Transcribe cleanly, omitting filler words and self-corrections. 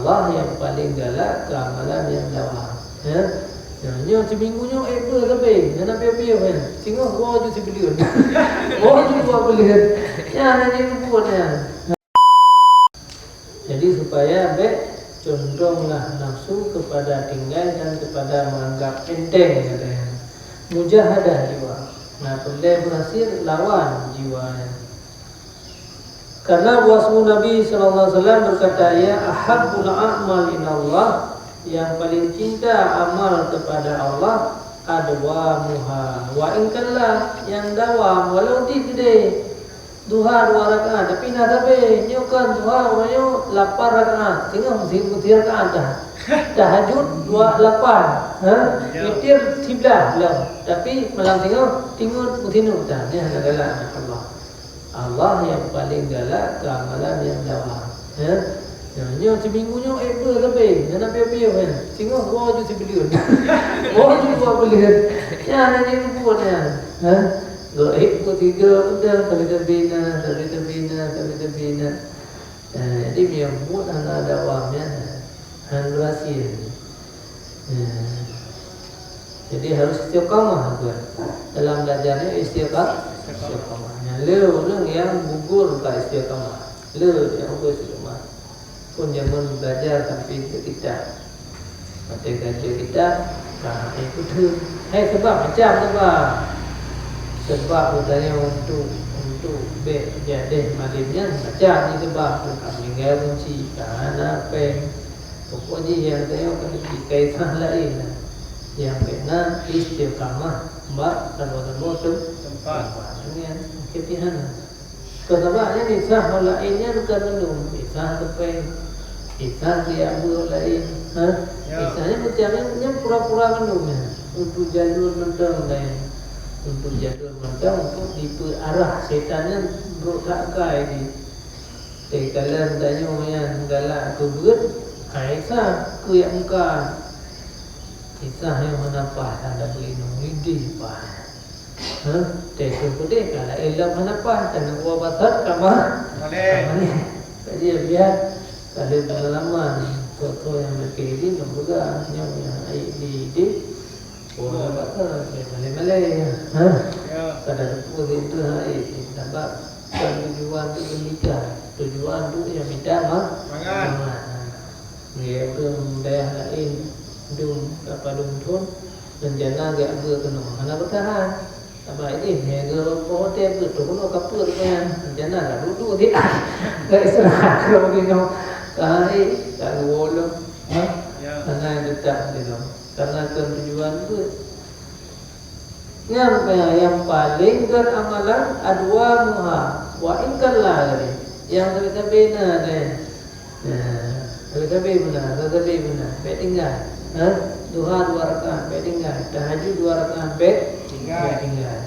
Allah yang paling galak ke amalan yang dawam. Ya. Nyo seminggunya tapi nak piu-piu kan. Tengok gua je sebelian. Gua je gua belian. Ya ini buat ya. Jadi supaya condonglah nafsu kepada tinggal dan kepada menganggap enteng katanya. Mujahadah jiwa. Nah, boleh berhasil lawan jiwanya. Karena Rasul Nabi sallallahu alaihi wasallam berkata, ya ahabbul a'mal inallah, yang paling cinta amal kepada Allah adwamuha wa in kalla, yang dawam walau tidak duha 2 rakaat tapi nak tapi nyokan duha wayo 8 rakaat tengok mesti rakaat dah. Tahajud 28 witir 11 belum tapi malam tengok mutinu dah ni galak Allah. Allah yang paling galak ke amalan yang dawam. Nyo seminggunya tapi nak piu-piu kan. Tengok gua je sebelian. Gua je gua belian. Ya ini buat ya. Gaib ko 3 udah terbina. Jadi yang buat anak dawamnya berhasil. Jadi harus istiqamah tuan. Dalam belajarnya istiqamah. Orang yang gugur ke istiqamah. Yang gugur istiqamah. Pun zaman belajar tapi kita pakai gaji kita ikut sebab macam sebab katanya untuk jadi malimnya macam ni sebab meninggal kunci karena pen pokoknya yang saya akan dikaitan lain yang kena istiqamah mbak kalau tempat ini ketihan sebabnya nisah lainnya bukan belum nisah tepen nisah dia buat lain nisahnya macamnya pura-pura belumnya untuk jalur mentang lain untuk jalur mentang untuk tipe arah setannya berusaha ini kekalan tanya yang galak kubur Aisyah ku yang muka kisah yang menapah tanda berlindung widih pak Tesu putih kalau elam menapah dan gua basat kamar. Jadi biar kalau pengalaman foto yang berkiri juga yang di gua basat malai. Pada waktu itu tambah tujuan tu menikah, tujuan tu yang minta dia belum daya lain dum apa thun dan jangan gak berkenal mana bertahan. Apa ini negara hotel betul kalau kapur kan jangan lah duduk dia tak istirahat kalau begini kalau bolong karena dekat gitu karena tujuan itu yang paling beramalan adwa muha wa inkallah yang terlebih benar terlebih benar baik tinggal duha 2 rakaat baik tinggal tahajud 2 rakaat baik tinggal